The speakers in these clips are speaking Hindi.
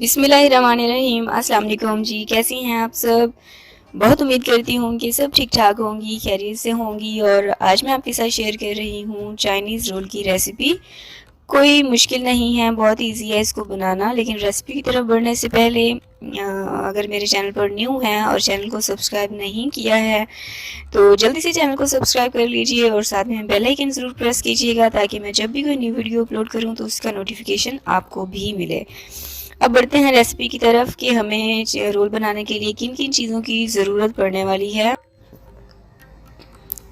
बिस्मिल्लाहिर्रहमानिर्रहीम। अस्सलाम वालेकुम जी, कैसी हैं आप सब। बहुत उम्मीद करती हूँ कि सब ठीक ठाक होंगी, खैरियत से होंगी। और आज मैं आपके साथ शेयर कर रही हूँ चाइनीज़ रोल की रेसिपी। कोई मुश्किल नहीं है, बहुत इजी है इसको बनाना। लेकिन रेसिपी की तरफ बढ़ने से पहले अगर मेरे चैनल पर न्यू हैं और चैनल को सब्सक्राइब नहीं किया है तो जल्दी से चैनल को सब्सक्राइब कर लीजिए और साथ में बेल आइकन ज़रूर प्रेस कीजिएगा ताकि मैं जब भी कोई न्यू वीडियो अपलोड करूँ तो उसका नोटिफिकेशन आपको भी मिले। अब बढ़ते हैं रेसिपी की तरफ कि हमें रोल बनाने के लिए किन किन चीज़ों की ज़रूरत पड़ने वाली है।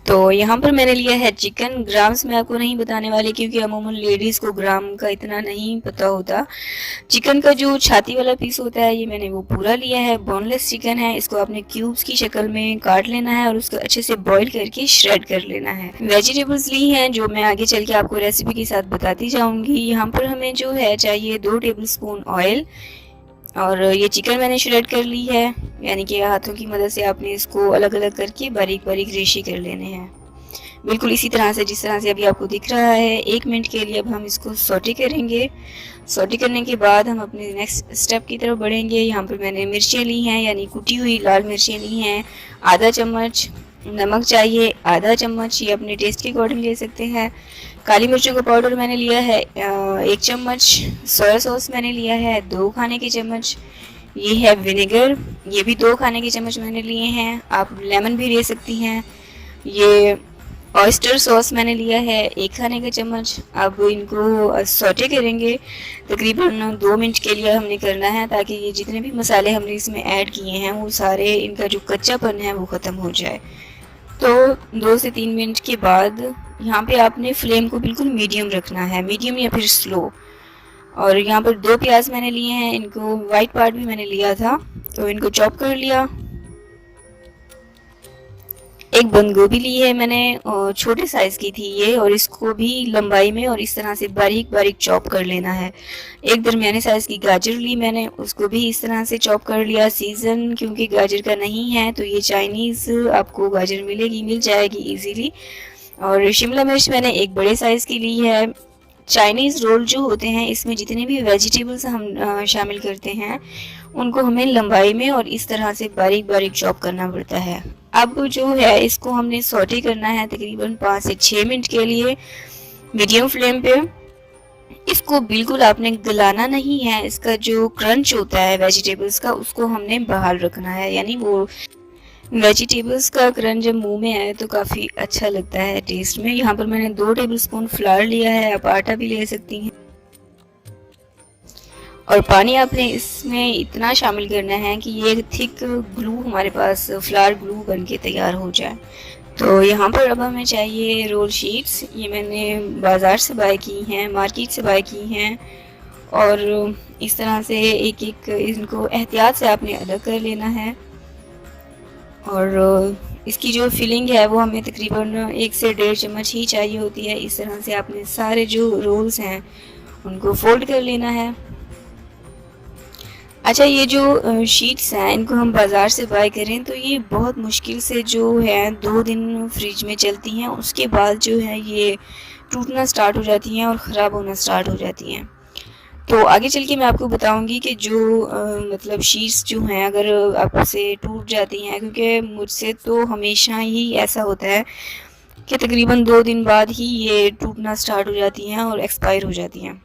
तो यहाँ पर मैंने लिया है चिकन। ग्राम्स मैं आपको नहीं बताने वाली क्योंकि अमूमन लेडीज़ को ग्राम का इतना नहीं पता होता। चिकन का जो छाती वाला पीस होता है ये मैंने वो पूरा लिया है। बोनलेस चिकन है, इसको आपने क्यूब्स की शक्ल में काट लेना है और उसको अच्छे से बॉईल करके श्रेड कर लेना है। वेजिटेबल्स ली हैं जो मैं आगे चल के आपको रेसिपी के साथ बताती जाऊँगी। यहाँ पर हमें जो है चाहिए 2 टेबल स्पून ऑयल। और ये चिकन मैंने श्रेड कर ली है, यानी कि हाथों की मदद से आपने इसको अलग अलग करके बारीक बारीक रेशे कर लेने हैं, बिल्कुल इसी तरह से जिस तरह से अभी आपको दिख रहा है। 1 मिनट के लिए अब हम इसको सौटे करेंगे। सौटे करने के बाद हम अपने नेक्स्ट स्टेप की तरफ बढ़ेंगे। यहाँ पर मैंने मिर्चें ली हैं, यानी कुटी हुई लाल मिर्चें ली हैं। आधा चम्मच नमक चाहिए, आधा चम्मच ये अपने टेस्ट के अकॉर्डिंग ले सकते हैं। काली मिर्चों का पाउडर मैंने लिया है 1 चम्मच। सोया सॉस मैंने लिया है 2 खाने के चम्मच। ये है विनेगर, ये भी 2 खाने के चम्मच मैंने लिए हैं। आप लेमन भी ले सकती हैं। ये ऑयस्टर सॉस मैंने लिया है 1 खाने का चम्मच। अब इनको सौटे करेंगे, तकरीबन 2 मिनट के लिए हमने करना है ताकि ये जितने भी मसाले हमने इसमें ऐड किए हैं वो सारे इनका जो कच्चापन है वो ख़त्म हो जाए। तो 2 से 3 मिनट के बाद यहाँ पे आपने फ्लेम को बिल्कुल मीडियम रखना है, मीडियम या फिर स्लो। और यहाँ पर 2 प्याज मैंने लिए हैं, इनको वाइट पार्ट भी मैंने लिया था तो इनको चॉप कर लिया। 1 बंद गोभी ली है मैंने, छोटे साइज़ की थी ये, और इसको भी लंबाई में और इस तरह से बारीक बारीक चॉप कर लेना है। 1 दरमियाने साइज़ की गाजर ली मैंने, उसको भी इस तरह से चॉप कर लिया। सीज़न क्योंकि गाजर का नहीं है तो ये चाइनीज़ आपको गाजर मिल जाएगी इजीली। और शिमला मिर्च मैंने 1 बड़े साइज़ की ली है। चाइनीज़ रोल जो होते हैं इसमें जितने भी वेजिटेबल्स हम शामिल करते हैं उनको हमें लंबाई में और इस तरह से बारीक बारीक चॉप करना पड़ता है। अब जो है इसको हमने सौटे करना है तकरीबन 5 से 6 मिनट के लिए मीडियम फ्लेम पे। इसको बिल्कुल आपने गलाना नहीं है, इसका जो क्रंच होता है वेजिटेबल्स का उसको हमने बहाल रखना है, यानी वो वेजिटेबल्स का क्रंच जब मुंह में आए तो काफ़ी अच्छा लगता है टेस्ट में। यहाँ पर मैंने 2 टेबल स्पून फ्लावर लिया है, आप आटा भी ले सकती हैं। और पानी आपने इसमें इतना शामिल करना है कि ये थिक ग्लू हमारे पास फ्लावर ग्लू बन के तैयार हो जाए। तो यहाँ पर अब हमें चाहिए रोल शीट्स। ये मैंने बाज़ार से बाय की हैं, मार्केट से बाय की हैं। और इस तरह से एक एक इनको एहतियात से आपने अलग कर लेना है। और इसकी जो फिलिंग है वो हमें तकरीबन 1 से 1.5 चम्मच ही चाहिए होती है। इस तरह से आपने सारे जो रोल्स हैं उनको फोल्ड कर लेना है। अच्छा, ये जो शीट्स हैं इनको हम बाज़ार से बाय करें तो ये बहुत मुश्किल से जो है 2 दिन फ्रिज में चलती हैं, उसके बाद जो है ये टूटना स्टार्ट हो जाती हैं और ख़राब होना स्टार्ट हो जाती हैं। तो आगे चल के मैं आपको बताऊंगी कि जो मतलब शीट्स जो हैं अगर आपसे टूट जाती हैं, क्योंकि मुझसे तो हमेशा ही ऐसा होता है कि तकरीबन 2 दिन बाद ही ये टूटना स्टार्ट हो जाती हैं और एक्सपायर हो जाती हैं।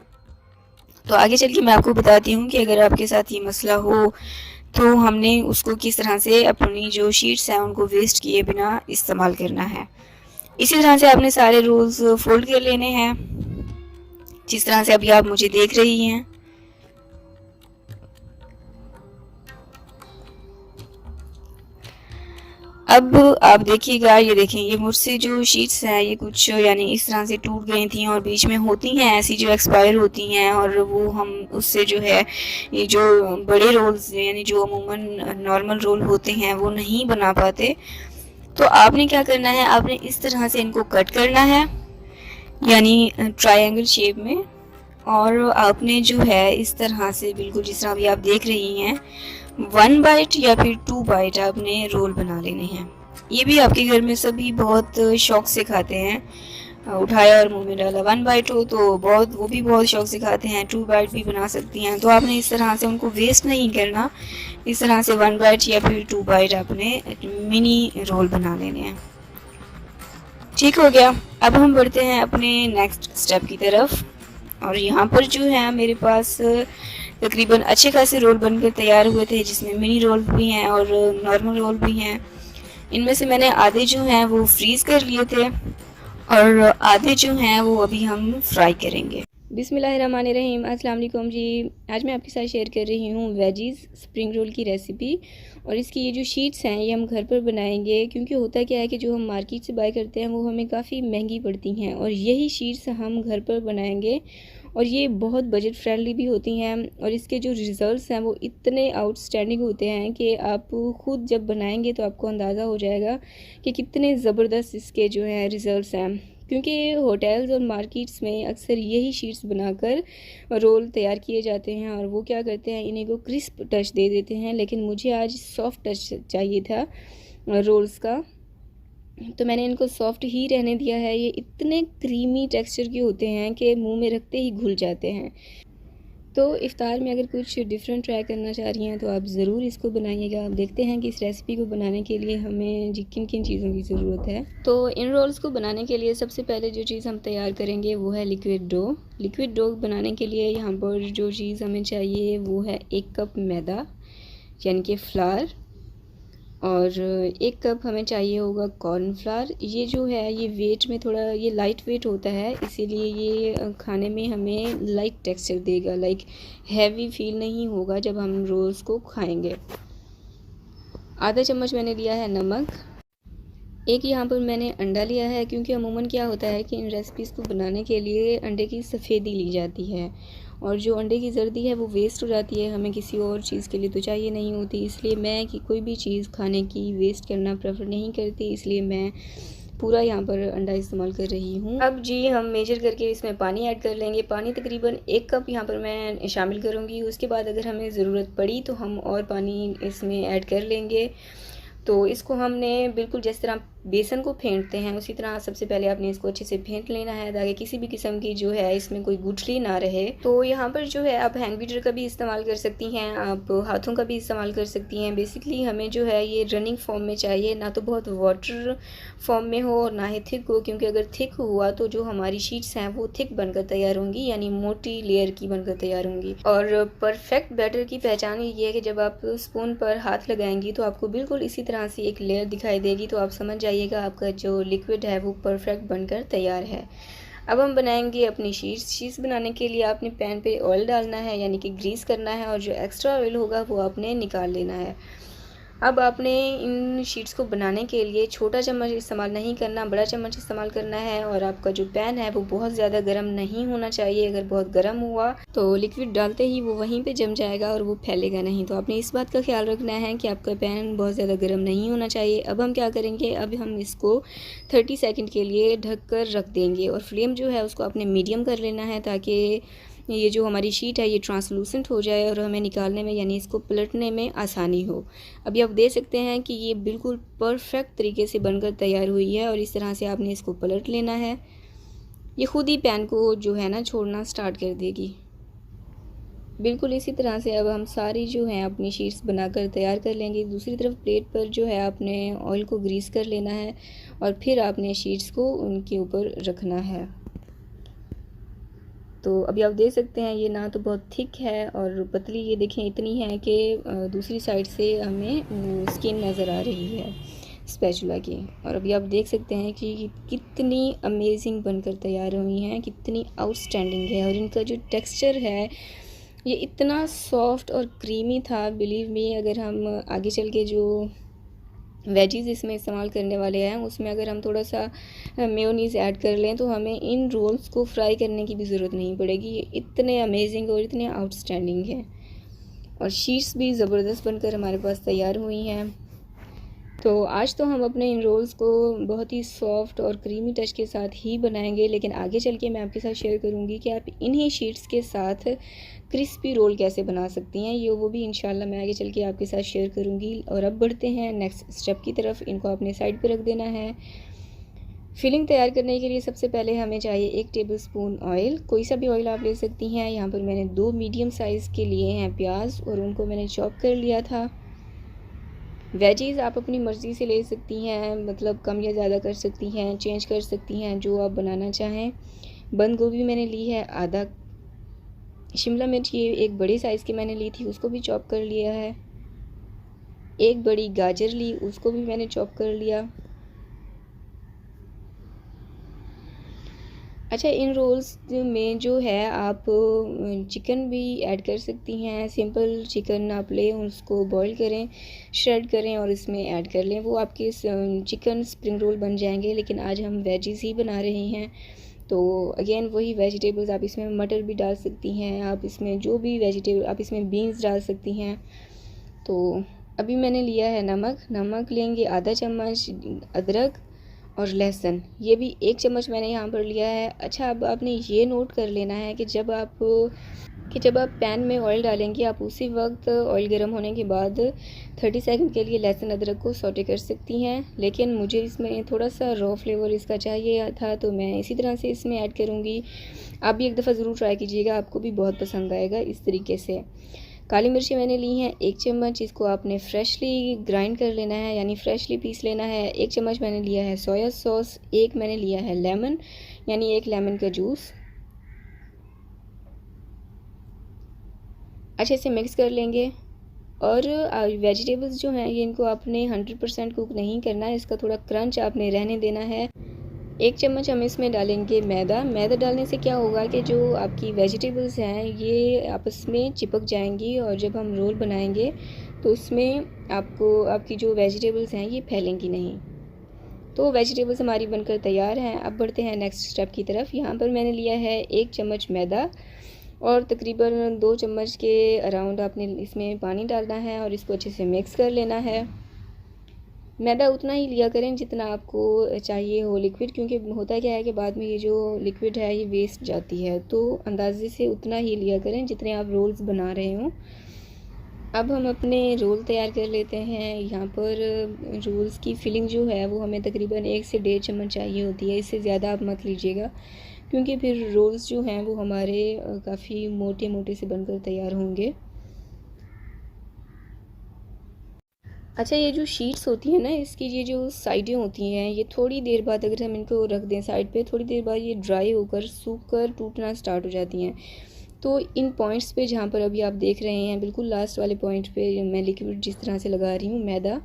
तो आगे चल के मैं आपको बताती हूँ कि अगर आपके साथ ये मसला हो तो हमने उसको किस तरह से अपनी जो शीट्स हैं उनको वेस्ट किए बिना इस्तेमाल करना है। इसी तरह से आपने सारे रोल्स फोल्ड कर लेने हैं जिस तरह से अभी आप मुझे देख रही हैं। अब आप देखिएगा, ये देखें, ये मुझसे जो शीट्स हैं ये कुछ यानी इस तरह से टूट गई थी और बीच में होती हैं ऐसी जो एक्सपायर होती हैं, और वो हम उससे जो है ये जो बड़े रोल्स यानी जो अमूमन नॉर्मल रोल होते हैं वो नहीं बना पाते। तो आपने क्या करना है, आपने इस तरह से इनको कट करना है यानी ट्रायंगल शेप में। और आपने जो है इस तरह से बिल्कुल जिस तरह अभी आप देख रही हैं 1 बाइट या फिर 2 बाइट आपने रोल बना लेने हैं। ये भी आपके घर में सभी बहुत शौक से खाते हैं। उठाया और मुंह में डाला। 1 बाइट हो तो बहुत, वो भी बहुत शौक से खाते हैं। 2 बाइट भी बना सकती हैं। तो आपने इस तरह से उनको वेस्ट नहीं करना। इस तरह से 1 बाइट या फिर 2 बाइट आपने मिनी रोल बना लेने हैं। ठीक हो गया। अब हम बढ़ते हैं अपने नेक्स्ट स्टेप की तरफ। और यहाँ पर जो है मेरे पास तकरीबन अच्छे खासे रोल बनकर तैयार हुए थे, जिसमें मिनी रोल भी हैं और नॉर्मल रोल भी हैं। इनमें से मैंने आधे जो हैं वो फ्रीज़ कर लिए थे और आधे जो हैं वो अभी हम फ्राई करेंगे। बिस्मिल्लाहिर्रहमानिर्रहीम, अस्सलाम वालेकुम जी। आज मैं आपके साथ शेयर कर रही हूँ वेजीज़ स्प्रिंग रोल की रेसिपी। और इसकी ये जो शीट्स हैं ये हम घर पर बनाएंगे, क्योंकि होता क्या है कि जो हम मार्केट से बाय करते हैं वो हमें काफ़ी महंगी पड़ती हैं, और यही शीट्स हम घर पर बनाएंगे और ये बहुत बजट फ्रेंडली भी होती हैं। और इसके जो रिज़ल्ट्स हैं वो इतने आउटस्टैंडिंग होते हैं कि आप ख़ुद जब बनाएंगे तो आपको अंदाज़ा हो जाएगा कि कितने ज़बरदस्त इसके जो हैं रिज़ल्ट्स हैं। क्योंकि होटल्स और मार्केट्स में अक्सर यही शीट्स बनाकर रोल तैयार किए जाते हैं, और वो क्या करते हैं, इन्हीं को क्रिस्प टच दे देते हैं। लेकिन मुझे आज सॉफ्ट टच चाहिए था रोल्स का, तो मैंने इनको सॉफ्ट ही रहने दिया है। ये इतने क्रीमी टेक्सचर के होते हैं कि मुंह में रखते ही घुल जाते हैं। तो इफ़्तार में अगर कुछ डिफरेंट ट्राई करना चाह रही हैं तो आप ज़रूर इसको बनाइएगा। आप देखते हैं कि इस रेसिपी को बनाने के लिए हमें किन किन चीज़ों की ज़रूरत है। तो इन रोल्स को बनाने के लिए सबसे पहले जो चीज़ हम तैयार करेंगे वो है लिक्विड डो। लिक्विड डो बनाने के लिए यहाँ पर जो चीज़ हमें चाहिए वो है 1 कप मैदा यानी कि फ्लार, और 1 कप हमें चाहिए होगा कॉर्नफ्लावर। ये जो है ये वेट में थोड़ा ये लाइट वेट होता है, इसीलिए ये खाने में हमें लाइट टेक्सचर देगा, लाइक हैवी फील नहीं होगा जब हम रोल्स को खाएंगे। आधा चम्मच मैंने लिया है नमक। एक यहाँ पर मैंने अंडा लिया है, क्योंकि अमूमन क्या होता है कि इन रेसिपीज़ को बनाने के लिए अंडे की सफ़ेदी ली जाती है, और जो अंडे की जर्दी है वो वेस्ट हो जाती है, हमें किसी और चीज़ के लिए तो चाहिए नहीं होती। इसलिए मैं कि कोई भी चीज़ खाने की वेस्ट करना प्रेफर नहीं करती, इसलिए मैं पूरा यहाँ पर अंडा इस्तेमाल कर रही हूँ। अब जी हम मेजर करके इसमें पानी ऐड कर लेंगे। पानी तकरीबन 1 कप यहाँ पर मैं शामिल करूँगी। उसके बाद अगर हमें ज़रूरत पड़ी तो हम और पानी इसमें ऐड कर लेंगे। तो इसको हमने बिल्कुल जिस तरह बेसन को फेंटते हैं उसी तरह सबसे पहले आपने इसको अच्छे से फेंट लेना है, ताकि किसी भी किस्म की जो है इसमें कोई गुठली ना रहे। तो यहाँ पर जो है आप हैंड बीटर का भी इस्तेमाल कर सकती हैं, आप हाथों का भी इस्तेमाल कर सकती हैं। बेसिकली हमें जो है ये रनिंग फॉर्म में चाहिए, ना तो बहुत वाटर फॉर्म में हो और ना ही थिक हो, क्योंकि अगर थिक हुआ तो जो हमारी शीट्स हैं वो थिक बनकर तैयार होंगी, यानी मोटी लेयर की बनकर तैयार होंगी। और परफेक्ट बैटर की पहचान ये है कि जब आप स्पून पर हाथ लगाएंगी तो आपको बिल्कुल इसी तरह से एक लेयर दिखाई देगी, तो आप समझ जाइएगा आपका जो लिक्विड है वो परफेक्ट बनकर तैयार है। अब हम बनाएंगे अपनी शीट्स बनाने के लिए आपने पैन पे ऑयल डालना है, यानी कि ग्रीस करना है, और जो एक्स्ट्रा ऑयल होगा वो आपने निकाल लेना है। अब आपने इन शीट्स को बनाने के लिए छोटा चम्मच इस्तेमाल नहीं करना, बड़ा चम्मच इस्तेमाल करना है। और आपका जो पैन है वो बहुत ज़्यादा गर्म नहीं होना चाहिए। अगर बहुत गर्म हुआ तो लिक्विड डालते ही वो वहीं पे जम जाएगा और वो फैलेगा नहीं। तो आपने इस बात का ख्याल रखना है कि आपका पैन बहुत ज़्यादा गर्म नहीं होना चाहिए। अब हम क्या करेंगे, अब हम इसको 30 सेकेंड के लिए ढक कर रख देंगे, और फ्लेम जो है उसको आपने मीडियम कर लेना है, ताकि ये जो हमारी शीट है ये ट्रांसलूसेंट हो जाए और हमें निकालने में यानी इसको पलटने में आसानी हो। अभी आप देख सकते हैं कि ये बिल्कुल परफेक्ट तरीके से बनकर तैयार हुई है, और इस तरह से आपने इसको पलट लेना है। ये खुद ही पैन को जो है ना छोड़ना स्टार्ट कर देगी। बिल्कुल इसी तरह से अब हम सारी जो हैं अपनी शीट्स बनाकर तैयार कर लेंगे। दूसरी तरफ प्लेट पर जो है आपने ऑयल को ग्रीस कर लेना है, और फिर आपने शीट्स को उनके ऊपर रखना है। तो अभी आप देख सकते हैं ये ना तो बहुत थिक है और पतली, ये देखें इतनी है कि दूसरी साइड से हमें स्किन नज़र आ रही है स्पैचुला की। और अभी आप देख सकते हैं कि कितनी अमेजिंग बनकर तैयार हुई हैं, कितनी आउटस्टैंडिंग है। और इनका जो टेक्सचर है ये इतना सॉफ्ट और क्रीमी था, बिलीव मी। अगर हम आगे चल के जो वेजीज़ इसमें इस्तेमाल करने वाले हैं उसमें अगर हम थोड़ा सा मेयोनीज़ ऐड कर लें तो हमें इन रोल्स को फ्राई करने की भी ज़रूरत नहीं पड़ेगी। ये इतने अमेजिंग और इतने आउटस्टैंडिंग हैं, और शीट्स भी ज़बरदस्त बनकर हमारे पास तैयार हुई हैं। तो आज तो हम अपने इन रोल्स को बहुत ही सॉफ्ट और क्रीमी टच के साथ ही बनाएंगे, लेकिन आगे चल के मैं आपके साथ शेयर करूंगी कि आप इन्हीं शीट्स के साथ क्रिस्पी रोल कैसे बना सकती हैं। ये वो भी इंशाल्लाह मैं आगे चल के आपके साथ शेयर करूंगी। और अब बढ़ते हैं नेक्स्ट स्टेप की तरफ। इनको अपने साइड पे रख देना है। फिलिंग तैयार करने के लिए सबसे पहले हमें चाहिए 1 टेबलस्पून ऑयल। कोई सा भी ऑयल आप ले सकती हैं। यहाँ पर मैंने 2 मीडियम साइज़ के लिए हैं प्याज और उनको मैंने चॉप कर लिया था। वेजीज़ आप अपनी मर्ज़ी से ले सकती हैं, मतलब कम या ज़्यादा कर सकती हैं, चेंज कर सकती हैं जो आप बनाना चाहें। बंद गोभी मैंने ली है आधा। शिमला मिर्च ये एक बड़े साइज़ की मैंने ली थी, उसको भी चॉप कर लिया है। एक बड़ी गाजर ली, उसको भी मैंने चॉप कर लिया। अच्छा, इन रोल्स में जो है आप चिकन भी ऐड कर सकती हैं। सिंपल चिकन आप लें, उसको बॉईल करें, श्रेड करें और इसमें ऐड कर लें, वो आपके चिकन स्प्रिंग रोल बन जाएंगे। लेकिन आज हम वेजीज ही बना रहे हैं, तो अगेन वही वेजिटेबल्स आप इसमें मटर भी डाल सकती हैं, आप इसमें जो भी वेजिटेबल, आप इसमें बीन्स डाल सकती हैं। तो अभी मैंने लिया है नमक लेंगे आधा चम्मच, अदरक और लहसुन ये भी 1 चम्मच मैंने यहाँ पर लिया है। अच्छा, अब आपने ये नोट कर लेना है कि जब आप पैन में ऑयल डालेंगे, आप उसी वक्त ऑयल गर्म होने के बाद 30 सेकंड के लिए लहसुन अदरक को सौटे कर सकती हैं। लेकिन मुझे इसमें थोड़ा सा रॉ फ्लेवर इसका चाहिए था, तो मैं इसी तरह से इसमें ऐड करूँगी। आप भी एक दफ़ा ज़रूर ट्राई कीजिएगा, आपको भी बहुत पसंद आएगा इस तरीके से। काली मिर्ची मैंने ली हैं 1 चम्मच, इसको आपने फ्रेशली ग्राइंड कर लेना है, यानी फ्रेशली पीस लेना है। 1 चम्मच मैंने लिया है सोया सॉस, 1 मैंने लिया है लेमन, यानी 1 लेमन का जूस। अच्छे से मिक्स कर लेंगे। और वेजिटेबल्स जो हैं ये इनको आपने 100% कुक नहीं करना है, इसका थोड़ा क्रंच आपने रहने देना है। 1 चम्मच हम इसमें डालेंगे मैदा डालने से क्या होगा कि जो आपकी वेजिटेबल्स हैं ये आपस में चिपक जाएंगी और जब हम रोल बनाएंगे तो उसमें आपकी जो वेजिटेबल्स हैं ये फैलेंगी नहीं। तो वेजिटेबल्स हमारी बनकर तैयार हैं। अब बढ़ते हैं नेक्स्ट स्टेप की तरफ। यहाँ पर मैंने लिया है 1 चम्मच मैदा और तकरीबन 2 चम्मच के अराउंड आपने इसमें पानी डालना है और इसको अच्छे से मिक्स कर लेना है। मैदा उतना ही लिया करें जितना आपको चाहिए हो लिक्विड, क्योंकि होता क्या है कि बाद में ये जो लिक्विड है ये वेस्ट जाती है, तो अंदाजे से उतना ही लिया करें जितने आप रोल्स बना रहे हों। अब हम अपने रोल तैयार कर लेते हैं। यहाँ पर रोल्स की फिलिंग जो है वो हमें तकरीबन 1 से 1.5 चम्मच चाहिए होती है, इससे ज़्यादा आप मत लीजिएगा, क्योंकि फिर रोल्स जो हैं वो हमारे काफ़ी मोटे मोटे से बनकर तैयार होंगे। अच्छा, ये जो शीट्स होती हैं ना, इसकी ये जो साइडें होती हैं, ये थोड़ी देर बाद अगर हम इनको रख दें साइड पे, थोड़ी देर बाद ये ड्राई होकर सूख कर टूटना स्टार्ट हो जाती हैं। तो इन पॉइंट्स पे जहाँ पर अभी आप देख रहे हैं, बिल्कुल लास्ट वाले पॉइंट पे मैं लिक्विड जिस तरह से लगा रही हूँ मैदा,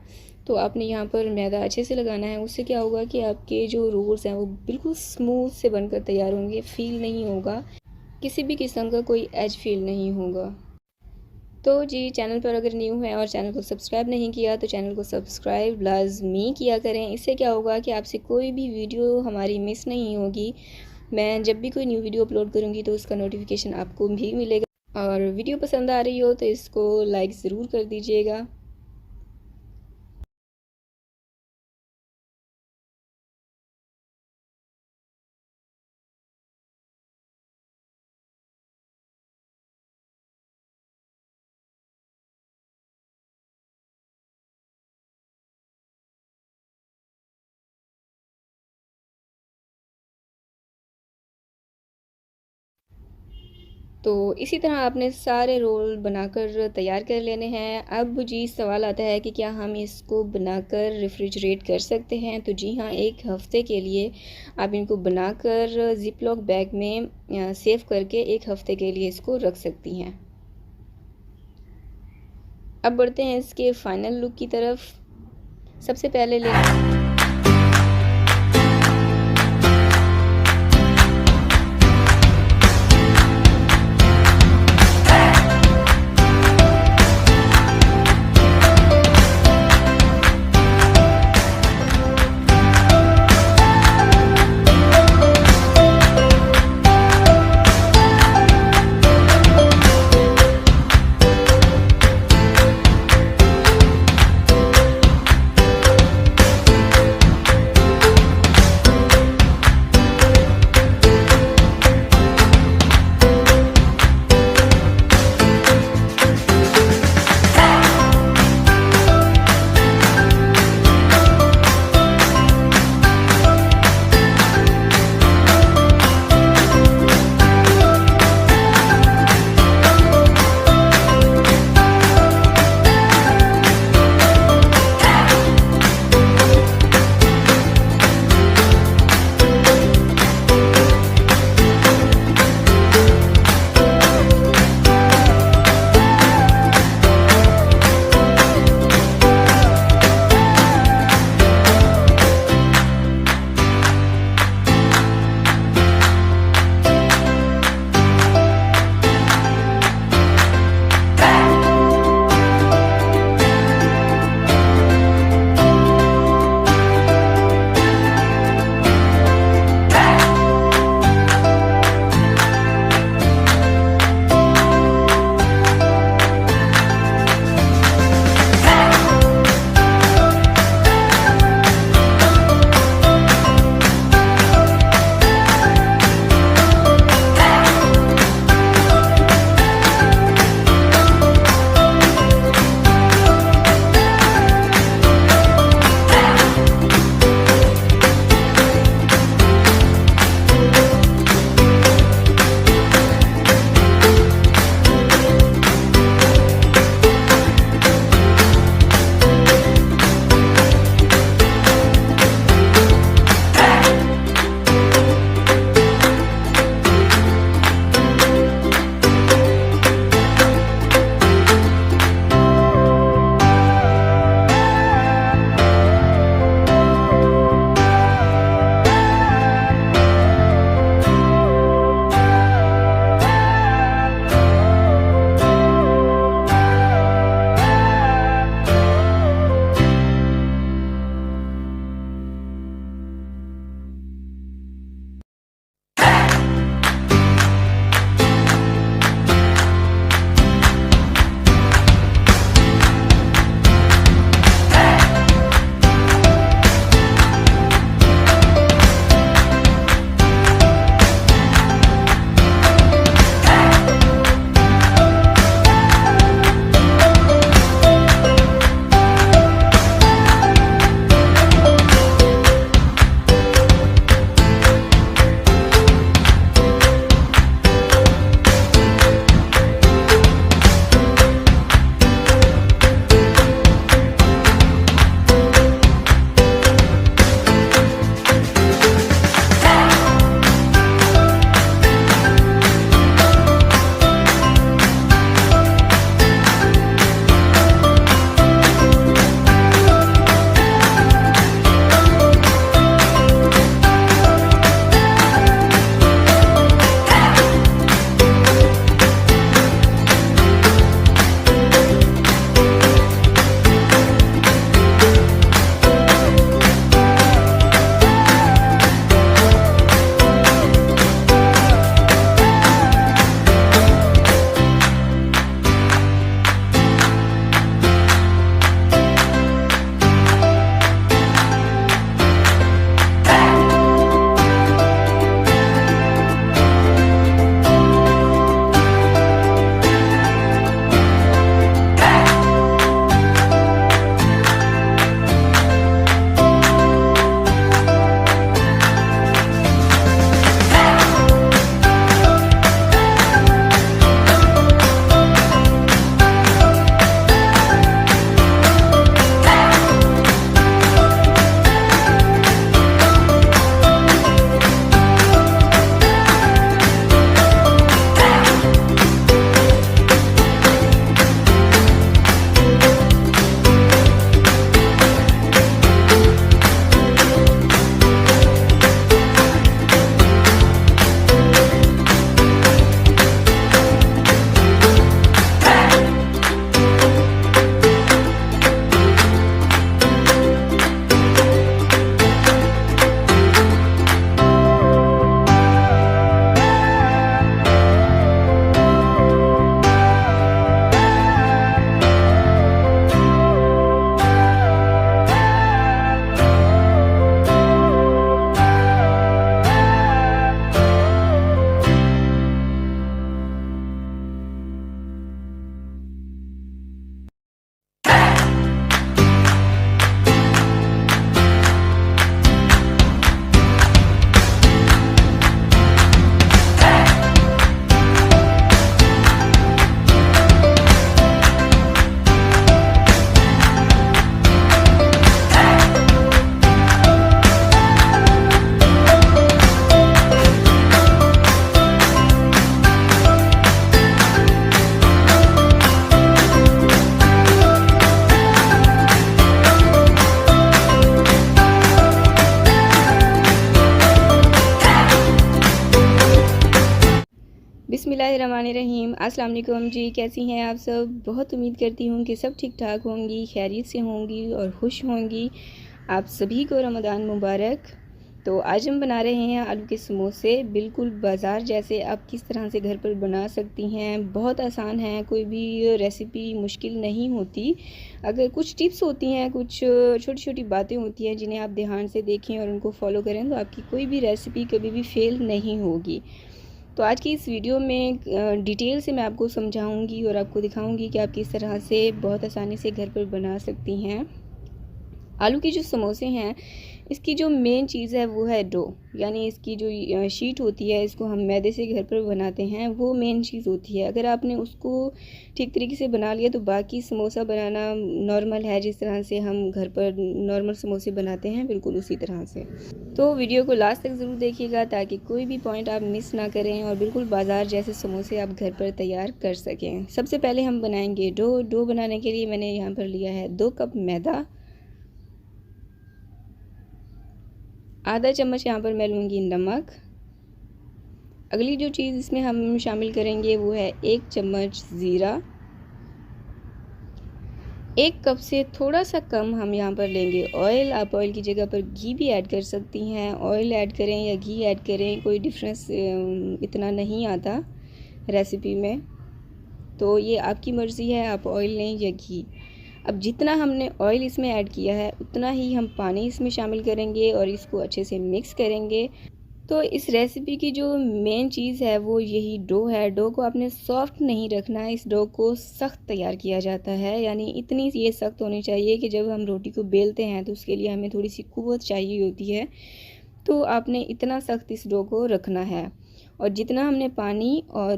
तो आपने यहाँ पर मैदा अच्छे से लगाना है। उससे क्या होगा कि आपके जो रोल्स हैं वो बिल्कुल स्मूथ से बनकर तैयार होंगे, फील नहीं होगा, किसी भी किस्म का कोई एज फील नहीं होगा। तो जी, चैनल पर अगर न्यू है और चैनल को सब्सक्राइब नहीं किया तो चैनल को सब्सक्राइब लाजमी किया करें। इससे क्या होगा कि आपसे कोई भी वीडियो हमारी मिस नहीं होगी। मैं जब भी कोई न्यू वीडियो अपलोड करूँगी तो उसका नोटिफिकेशन आपको भी मिलेगा। और वीडियो पसंद आ रही हो तो इसको लाइक ज़रूर कर दीजिएगा। तो इसी तरह आपने सारे रोल बनाकर तैयार कर लेने हैं। अब जी सवाल आता है कि क्या हम इसको बनाकर रेफ्रिजरेट कर सकते हैं? तो जी हाँ, 1 हफ़्ते के लिए आप इनको बनाकर ज़िप लॉक बैग में सेव करके 1 हफ़्ते के लिए इसको रख सकती हैं। अब बढ़ते हैं इसके फाइनल लुक की तरफ। सबसे पहले बिस्मिल्लाहिर्रहमानिर्रहीम। अस्सलाम वालेकुम जी, कैसी हैं आप सब। बहुत उम्मीद करती हूँ कि सब ठीक ठाक होंगी, खैरियत से होंगी और खुश होंगी। आप सभी को रमज़ान मुबारक। तो आज हम बना रहे हैं आलू के समोसे, बिल्कुल बाज़ार जैसे। आप किस तरह से घर पर बना सकती हैं, बहुत आसान है, कोई भी रेसिपी मुश्किल नहीं होती। अगर कुछ टिप्स होती हैं, कुछ छोटी छोटी बातें होती हैं जिन्हें आप ध्यान से देखें और उनको फॉलो करें तो आपकी कोई भी रेसिपी कभी भी फेल नहीं होगी। तो आज की इस वीडियो में डिटेल से मैं आपको समझाऊंगी और आपको दिखाऊंगी कि आप किस तरह से बहुत आसानी से घर पर बना सकती हैं। आलू के जो समोसे हैं, इसकी जो मेन चीज़ है वो है डो, यानी इसकी जो शीट होती है, इसको हम मैदे से घर पर बनाते हैं, वो मेन चीज़ होती है। अगर आपने उसको ठीक तरीके से बना लिया तो बाकी समोसा बनाना नॉर्मल है, जिस तरह से हम घर पर नॉर्मल समोसे बनाते हैं बिल्कुल उसी तरह से। तो वीडियो को लास्ट तक ज़रूर देखिएगा ताकि कोई भी पॉइंट आप मिस ना करें और बिल्कुल बाज़ार जैसे समोसे आप घर पर तैयार कर सकें। सबसे पहले हम बनाएंगे डो बनाने के लिए मैंने यहाँ पर लिया है 2 कप मैदा, आधा चम्मच यहाँ पर मैं लूँगी नमक। अगली जो चीज़ इसमें हम शामिल करेंगे वो है 1 चम्मच ज़ीरा। 1 कप से थोड़ा सा कम हम यहाँ पर लेंगे ऑयल। आप ऑयल की जगह पर घी भी ऐड कर सकती हैं। ऑयल ऐड करें या घी ऐड करें, कोई डिफरेंस इतना नहीं आता रेसिपी में, तो ये आपकी मर्ज़ी है, आप ऑयल लें या घी। अब जितना हमने ऑयल इसमें ऐड किया है उतना ही हम पानी इसमें शामिल करेंगे और इसको अच्छे से मिक्स करेंगे। तो इस रेसिपी की जो मेन चीज़ है वो यही डो है। डो को आपने सॉफ्ट नहीं रखना है, इस डो को सख्त तैयार किया जाता है, यानी इतनी ये सख्त होनी चाहिए कि जब हम रोटी को बेलते हैं तो उसके लिए हमें थोड़ी सी कुव्वत चाहिए होती है। तो आपने इतना सख्त इस डो को रखना है और जितना हमने पानी और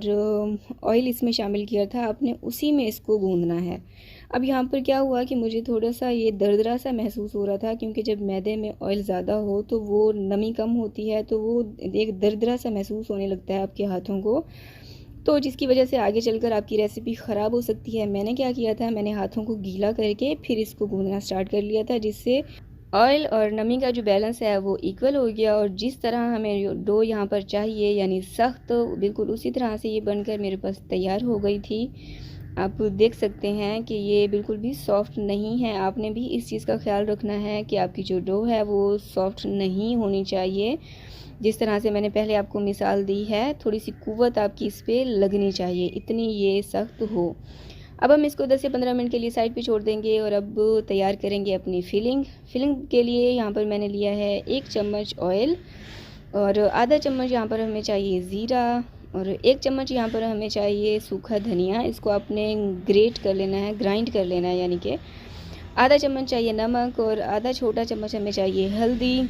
ऑयल इसमें शामिल किया था आपने उसी में इसको गूंदना है। अब यहाँ पर क्या हुआ कि मुझे थोड़ा सा ये दरदरा सा महसूस हो रहा था, क्योंकि जब मैदे में ऑयल ज़्यादा हो तो वो नमी कम होती है, तो वो एक दरदरा सा महसूस होने लगता है आपके हाथों को, तो जिसकी वजह से आगे चलकर आपकी रेसिपी ख़राब हो सकती है। मैंने क्या किया था, मैंने हाथों को गीला करके फिर इसको गूंदना स्टार्ट कर लिया था, जिससे ऑयल और नमी का जो बैलेंस है वो इक्वल हो गया और जिस तरह हमें डो यहाँ पर चाहिए यानी सख्त, बिल्कुल उसी तरह से ये बनकर मेरे पास तैयार हो गई थी। आप देख सकते हैं कि ये बिल्कुल भी सॉफ्ट नहीं है। आपने भी इस चीज़ का ख्याल रखना है कि आपकी जो डो है वो सॉफ्ट नहीं होनी चाहिए। जिस तरह से मैंने पहले आपको मिसाल दी है, थोड़ी सी कुव्वत आपकी इस पर लगनी चाहिए, इतनी ये सख्त हो। अब हम इसको 10 से 15 मिनट के लिए साइड पे छोड़ देंगे और अब तैयार करेंगे अपनी फिलिंग के लिए यहाँ पर मैंने लिया है 1 चम्मच ऑयल और आधा चम्मच यहाँ पर हमें चाहिए ज़ीरा और 1 चम्मच यहाँ पर हमें चाहिए सूखा धनिया। इसको आपने ग्रेट कर लेना है, ग्राइंड कर लेना है, यानी कि आधा चम्मच चाहिए नमक और आधा छोटा चम्मच हमें चाहिए हल्दी।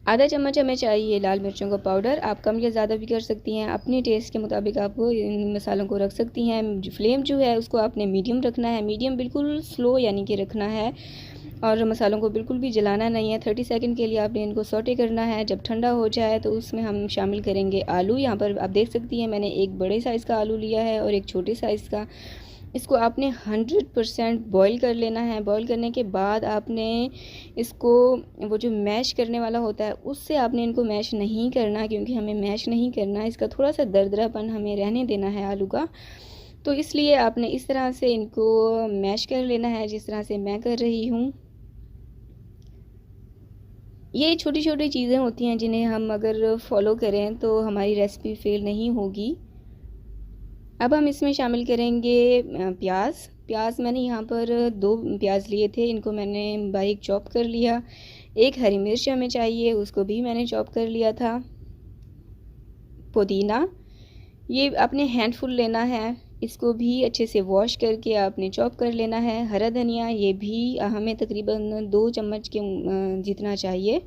आधा चम्मच हमें चाहिए लाल मिर्चों का पाउडर। आप कम या ज़्यादा भी कर सकती हैं, अपने टेस्ट के मुताबिक आप इन मसालों को रख सकती हैं। फ्लेम जो है उसको आपने मीडियम रखना है, मीडियम बिल्कुल स्लो यानी कि रखना है, और मसालों को बिल्कुल भी जलाना नहीं है। 30 सेकंड के लिए आपने इनको सौटे करना है। जब ठंडा हो जाए तो उसमें हम शामिल करेंगे आलू। यहाँ पर आप देख सकती हैं मैंने एक बड़े साइज़ का आलू लिया है और एक छोटे साइज़ का। इसको आपने 100% बॉईल कर लेना है। बॉईल करने के बाद आपने इसको, वो जो मैश करने वाला होता है उससे आपने इनको मैश नहीं करना, क्योंकि हमें मैश नहीं करना, इसका थोड़ा सा दरदरापन हमें रहने देना है आलू का। तो इसलिए आपने इस तरह से इनको मैश कर लेना है, जिस तरह से मैं कर रही हूँ। ये छोटी छोटी चीज़ें होती हैं जिन्हें हम अगर फॉलो करें तो हमारी रेसिपी फेल नहीं होगी। अब हम इसमें शामिल करेंगे प्याज मैंने यहाँ पर 2 प्याज लिए थे, इनको मैंने बारीक चॉप कर लिया। 1 हरी मिर्च हमें चाहिए, उसको भी मैंने चॉप कर लिया था। पुदीना ये आपने हैंडफुल लेना है, इसको भी अच्छे से वॉश करके आपने चॉप कर लेना है। हरा धनिया ये भी हमें तकरीबन 2 चम्मच के जितना चाहिए।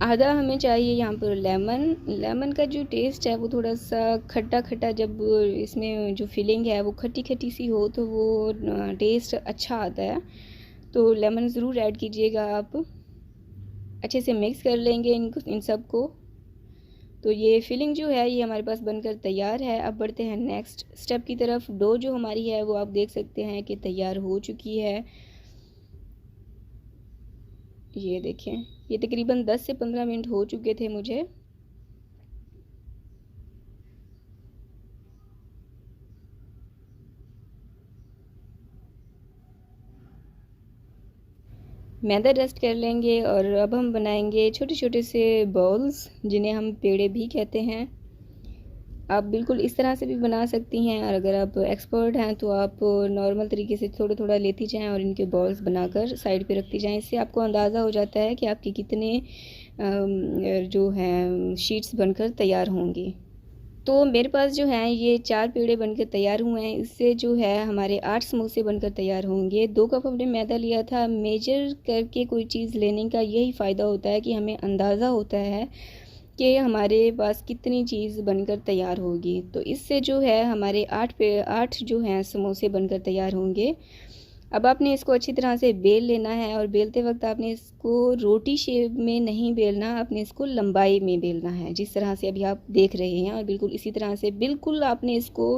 आधा हमें चाहिए यहाँ पर लेमन का जो टेस्ट है वो थोड़ा सा खट्टा खट्टा, जब इसमें जो फिलिंग है वो खट्टी खट्टी सी हो तो वो टेस्ट अच्छा आता है, तो लेमन ज़रूर ऐड कीजिएगा आप। अच्छे से मिक्स कर लेंगे इन सब को। तो ये फिलिंग जो है ये हमारे पास बनकर तैयार है। अब बढ़ते हैं नेक्स्ट स्टेप की तरफ। डो जो हमारी है वो आप देख सकते हैं कि तैयार हो चुकी है। ये देखें, ये तकरीबन 10 से 15 मिनट हो चुके थे मुझे। मैदा डस्ट कर लेंगे और अब हम बनाएंगे छोटे छोटे से बॉल्स, जिन्हें हम पेड़े भी कहते हैं। आप बिल्कुल इस तरह से भी बना सकती हैं, और अगर आप एक्सपर्ट हैं तो आप नॉर्मल तरीके से थोड़ा थोड़ा लेती जाएं और इनके बॉल्स बनाकर साइड पे रखती जाएं। इससे आपको अंदाज़ा हो जाता है कि आपके कितने जो हैं शीट्स बनकर तैयार होंगी। तो मेरे पास जो है ये 4 पेड़े बनकर तैयार हुए हैं। इससे जो है हमारे 8 समोसे बनकर तैयार होंगे। 2 कप हमने मैदा लिया था। मेजर करके कोई चीज़ लेने का यही फ़ायदा होता है कि हमें अंदाज़ा होता है कि हमारे पास कितनी चीज़ बनकर तैयार होगी। तो इससे जो है हमारे 8 जो हैं समोसे बनकर तैयार होंगे। अब आपने इसको अच्छी तरह से बेल लेना है, और बेलते वक्त आपने इसको रोटी शेप में नहीं बेलना, आपने इसको लंबाई में बेलना है, जिस तरह से अभी आप देख रहे हैं। और बिल्कुल इसी तरह से बिल्कुल आपने इसको,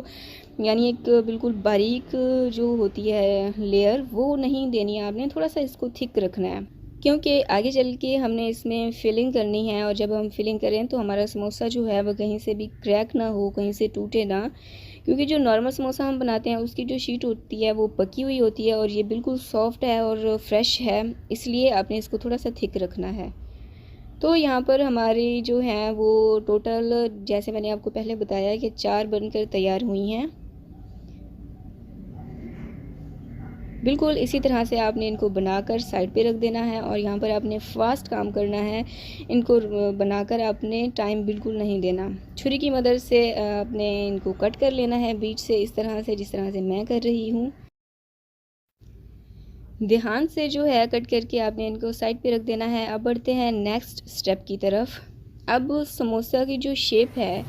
यानी एक बिल्कुल बारीक जो होती है लेयर, वो नहीं देनी है आपने, थोड़ा सा इसको थिक रखना है, क्योंकि आगे चल के हमने इसमें फिलिंग करनी है। और जब हम फिलिंग करें तो हमारा समोसा जो है वह कहीं से भी क्रैक ना हो, कहीं से टूटे ना, क्योंकि जो नॉर्मल समोसा हम बनाते हैं उसकी जो शीट होती है वो पकी हुई होती है, और ये बिल्कुल सॉफ्ट है और फ्रेश है, इसलिए आपने इसको थोड़ा सा थिक रखना है। तो यहाँ पर हमारी जो है वो टोटल, जैसे मैंने आपको पहले बताया कि 4 बनकर तैयार हुई हैं। बिल्कुल इसी तरह से आपने इनको बनाकर साइड पे रख देना है, और यहाँ पर आपने फास्ट काम करना है। इनको बनाकर आपने टाइम बिल्कुल नहीं देना। छुरी की मदद से आपने इनको कट कर लेना है बीच से, इस तरह से, जिस तरह से मैं कर रही हूँ। ध्यान से जो है कट करके आपने इनको साइड पे रख देना है। अब बढ़ते हैं नेक्स्ट स्टेप की तरफ। अब समोसा की जो शेप है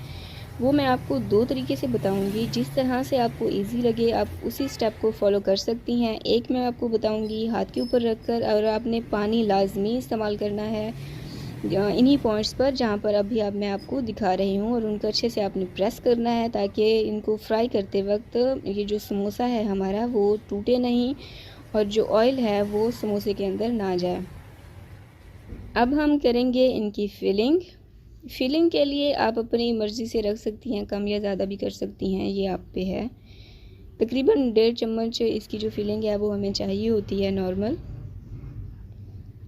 वो मैं आपको 2 तरीके से बताऊंगी, जिस तरह से आपको इजी लगे आप उसी स्टेप को फॉलो कर सकती हैं। एक मैं आपको बताऊंगी हाथ के ऊपर रखकर, और आपने पानी लाजमी इस्तेमाल करना है इन्हीं पॉइंट्स पर जहाँ पर अभी अब मैं आपको दिखा रही हूँ, और उनको अच्छे से आपने प्रेस करना है, ताकि इनको फ्राई करते वक्त ये जो समोसा है हमारा वो टूटे नहीं, और जो ऑयल है वो समोसे के अंदर ना जाए। अब हम करेंगे इनकी फिलिंग के लिए आप अपनी मर्ज़ी से रख सकती हैं, कम या ज़्यादा भी कर सकती हैं, ये आप पे है। तकरीबन 1.5 चम्मच इसकी जो फिलिंग है वो हमें चाहिए होती है नॉर्मल।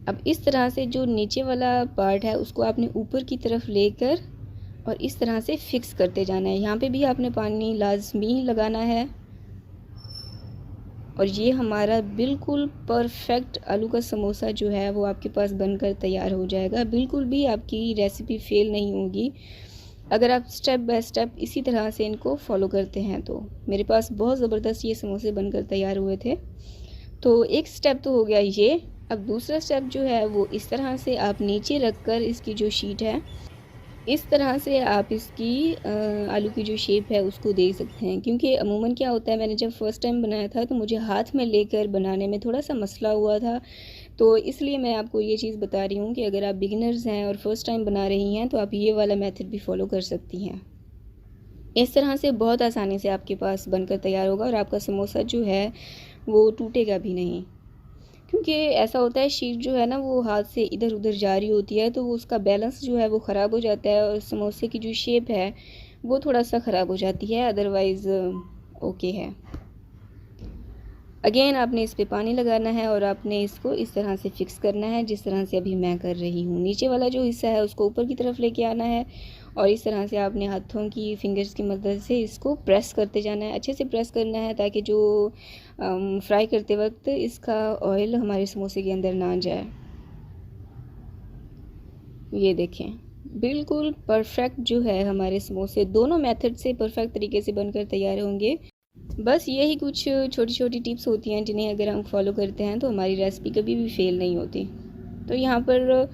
अब इस तरह से जो नीचे वाला पार्ट है उसको आपने ऊपर की तरफ लेकर और इस तरह से फिक्स करते जाना है। यहाँ पे भी आपने पानी लाजमी लगाना है, और ये हमारा बिल्कुल परफेक्ट आलू का समोसा जो है वो आपके पास बनकर तैयार हो जाएगा। बिल्कुल भी आपकी रेसिपी फेल नहीं होगी अगर आप स्टेप बाय स्टेप इसी तरह से इनको फॉलो करते हैं। तो मेरे पास बहुत ज़बरदस्त ये समोसे बनकर तैयार हुए थे। तो एक स्टेप तो हो गया ये। अब दूसरा स्टेप जो है वो इस तरह से आप नीचे रख कर इसकी जो शीट है, इस तरह से आप इसकी आलू की जो शेप है उसको दे सकते हैं। क्योंकि अमूमन क्या होता है, मैंने जब फ़र्स्ट टाइम बनाया था तो मुझे हाथ में लेकर बनाने में थोड़ा सा मसला हुआ था, तो इसलिए मैं आपको ये चीज़ बता रही हूँ कि अगर आप बिगिनर्स हैं और फ़र्स्ट टाइम बना रही हैं तो आप ये वाला मेथड भी फॉलो कर सकती हैं। इस तरह से बहुत आसानी से आपके पास बनकर तैयार होगा, और आपका समोसा जो है वो टूटेगा भी नहीं। क्योंकि ऐसा होता है शीट जो है ना वो हाथ से इधर उधर जा रही होती है, तो वो उसका बैलेंस जो है वो ख़राब हो जाता है, और समोसे की जो शेप है वो थोड़ा सा ख़राब हो जाती है। अदरवाइज़ ओके है। अगेन आपने इस पे पानी लगाना है, और आपने इसको इस तरह से फिक्स करना है जिस तरह से अभी मैं कर रही हूँ। नीचे वाला जो हिस्सा है उसको ऊपर की तरफ लेके आना है, और इस तरह से आपने हाथों की फिंगर्स की मदद से इसको प्रेस करते जाना है। अच्छे से प्रेस करना है ताकि जो फ्राई करते वक्त इसका ऑयल हमारे समोसे के अंदर ना जाए। ये देखें, बिल्कुल परफेक्ट जो है हमारे समोसे दोनों मेथड से परफेक्ट तरीके से बनकर तैयार होंगे। बस यही कुछ छोटी छोटी टिप्स होती हैं जिन्हें अगर हम फॉलो करते हैं तो हमारी रेसिपी कभी भी फेल नहीं होती। तो यहाँ पर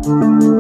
है।